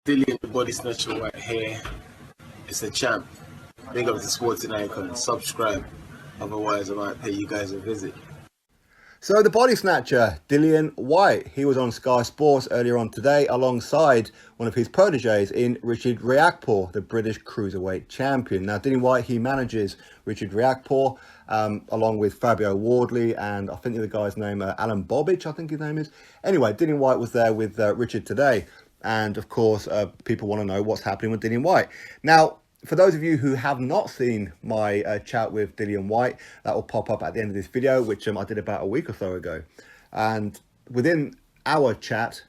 Dillian the Body Snatcher White here. It's a champ. Big up to Sporting Icon. Subscribe. Otherwise, I might pay you guys a visit. So the body snatcher, Dillian Whyte, he was on Sky Sports earlier on today alongside one of his proteges in Richard Riakporhe, the British Cruiserweight Champion. Now, Dillian Whyte, he manages Richard Riakporhe along with Fabio Wardley and I think the other guy's name, Alan Bobic, I think his name is. Anyway, Dillian Whyte was there with Richard today. And of course, people want to know what's happening with Dillian Whyte. Now, for those of you who have not seen my chat with Dillian Whyte, that will pop up at the end of this video, which I did about a week or so ago. And within our chat,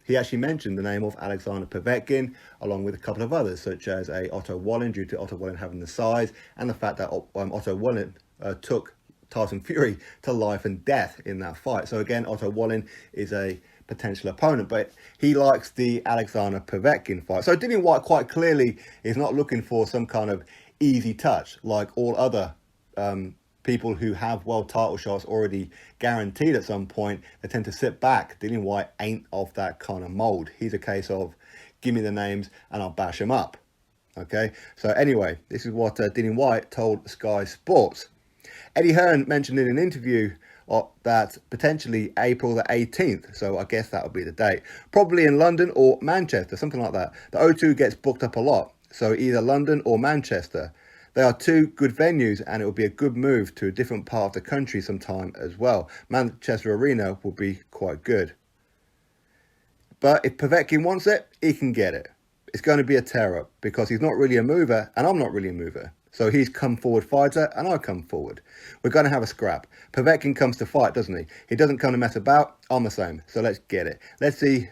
he actually mentioned the name of Alexander Povetkin, along with a couple of others, such as Otto Wallin, due to Otto Wallin having the size, and the fact that Otto Wallin took Tyson Fury to life and death in that fight. So again, Otto Wallin is a potential opponent, but he likes the Alexander Povetkin fight. So Dillian Whyte quite clearly is not looking for some kind of easy touch like all other people who have world title shots already guaranteed at some point. They tend to sit back. Dillian Whyte ain't of that kind of mold. He's a case of give me the names and I'll bash them up. Okay, so anyway, this is what Dillian Whyte told Sky Sports. Eddie Hearn mentioned in an interview that potentially April the 18th, so I guess that would be the date, probably in London or Manchester, something like that. The O2 gets booked up a lot, so either London or Manchester. They are two good venues and it will be a good move to a different part of the country sometime as well. Manchester Arena will be quite good. But if Povetkin wants it, he can get it. It's going to be a tear-up because he's not really a mover and I'm not really a mover. So he's come forward fighter and I come forward. We're going to have a scrap. Povetkin comes to fight, doesn't he? He doesn't come to mess about. I'm the same. So let's get it. Let's see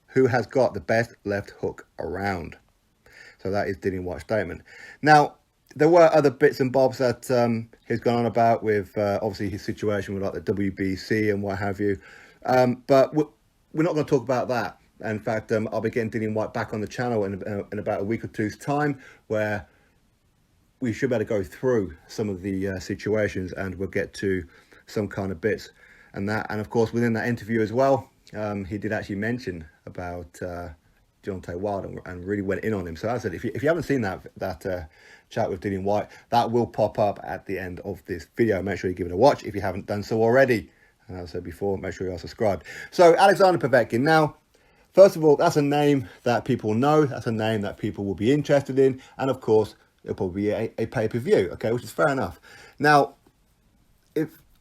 who has got the best left hook around. So that is Dillian Whyte's statement. Now, there were other bits and bobs that he's gone on about with obviously his situation with like the WBC and what have you. But we're not going to talk about that. In fact, I'll be getting Dillian Whyte back on the channel in about a week or two's time, where we should be able to go through some of the situations and we'll get to some kind of bits and that. And of course, within that interview as well, he did actually mention about Deontay Wilder and really went in on him. So as I said, if you haven't seen that chat with Dillian Whyte, that will pop up at the end of this video. Make sure you give it a watch if you haven't done so already. And as I said before, make sure you are subscribed. So Alexander Povetkin. Now, first of all, that's a name that people know. That's a name that people will be interested in. And of course, it'll probably be a pay-per-view, okay, which is fair enough. Now,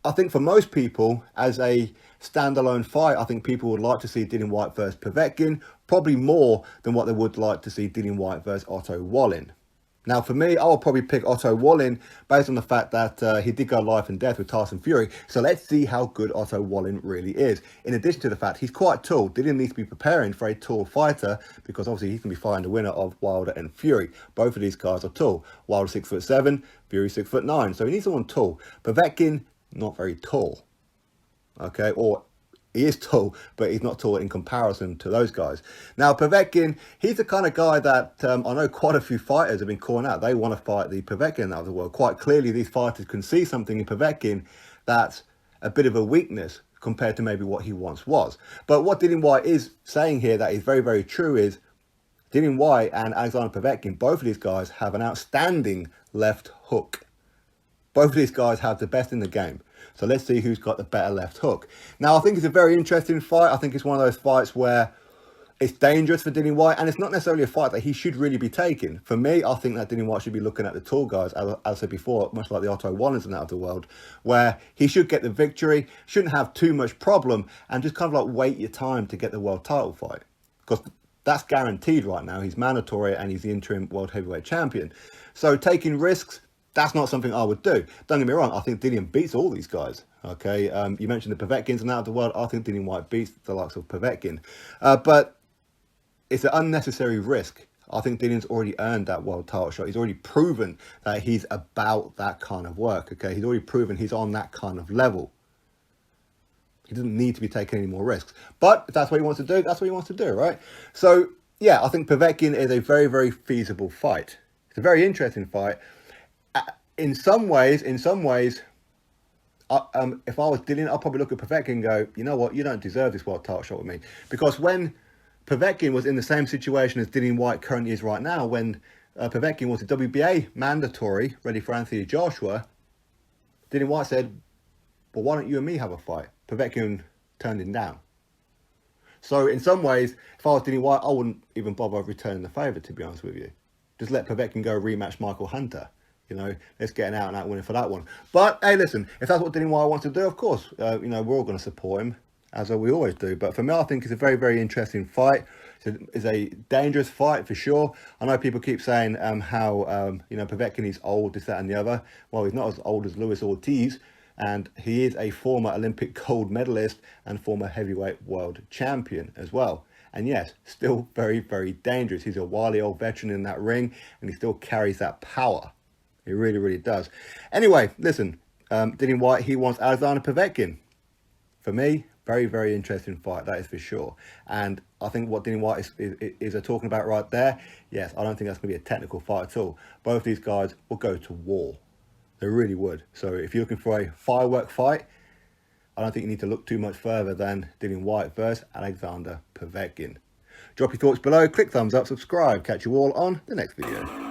I think for most people, as a standalone fight, I think people would like to see Dillian Whyte versus Povetkin, probably more than what they would like to see Dillian Whyte versus Otto Wallin. Now, for me, I will probably pick Otto Wallin based on the fact that he did go life and death with Tyson Fury. So let's see how good Otto Wallin really is. In addition to the fact he's quite tall. Dillian needs to be preparing for a tall fighter because obviously he's going to be fighting the winner of Wilder and Fury. Both of these guys are tall. Wilder 6'7", Fury 6'9". So he needs someone tall. Povetkin, not very tall. Okay, or he is tall, but he's not tall in comparison to those guys. Now, Povetkin, he's the kind of guy that I know quite a few fighters have been calling out. They want to fight the Povetkin out of the world. Quite clearly, these fighters can see something in Povetkin that's a bit of a weakness compared to maybe what he once was. But what Dillian Whyte is saying here that is very, very true is Dillian Whyte and Alexander Povetkin, both of these guys have an outstanding left hook. Both of these guys have the best in the game. So let's see who's got the better left hook. Now, I think it's a very interesting fight. I think it's one of those fights where it's dangerous for Dillian Whyte, and it's not necessarily a fight that he should really be taking. For me, I think that Dillian Whyte should be looking at the tall guys, as I said before, much like the Otto Wallins and that of the world, where he should get the victory, shouldn't have too much problem, and just kind of like wait your time to get the world title fight. Because that's guaranteed right now. He's mandatory and he's the interim world heavyweight champion. So taking risks, that's not something I would do. Don't get me wrong, I think Dillian beats all these guys. Okay, you mentioned the Povetkins and out of the world. I think Dillian Whyte beats the likes of Povetkin. But it's an unnecessary risk. I think Dillian's already earned that world title shot. He's already proven that he's about that kind of work. Okay, he's already proven he's on that kind of level. He doesn't need to be taking any more risks. But if that's what he wants to do, that's what he wants to do, right? So, yeah, I think Povetkin is a very, very feasible fight. It's a very interesting fight. In some ways, if I was Dillian, I'd probably look at Povetkin and go, you know what, you don't deserve this world title shot with me. Because when Povetkin was in the same situation as Dillian Whyte currently is right now when Povetkin was a WBA mandatory ready for Anthony Joshua. Dillian Whyte said, well, why don't you and me have a fight? Povetkin turned him down. So in some ways, if I was Dillian Whyte, I wouldn't even bother returning the favour, to be honest with you. Just let Povetkin go rematch Michael Hunter. You know, let's get an out-and-out winner for that one. But, hey, listen, if that's what Dillian Whyte wants to do, of course, you know, we're all going to support him, as we always do. But for me, I think it's a very, very interesting fight. It's a dangerous fight, for sure. I know people keep saying how, you know, Povetkin is old, this, that, and the other. Well, he's not as old as Luis Ortiz. And he is a former Olympic gold medalist and former heavyweight world champion as well. And yes, still very, very dangerous. He's a wily old veteran in that ring, and he still carries that power. He really, really does. Anyway, listen, Dillian Whyte, he wants Alexander Povetkin. For me, very, very interesting fight, that is for sure. And I think what Dillian Whyte is talking about right there, yes, I don't think that's going to be a technical fight at all. Both these guys will go to war. They really would. So if you're looking for a firework fight, I don't think you need to look too much further than Dillian Whyte versus Alexander Povetkin. Drop your thoughts below, click thumbs up, subscribe. Catch you all on the next video.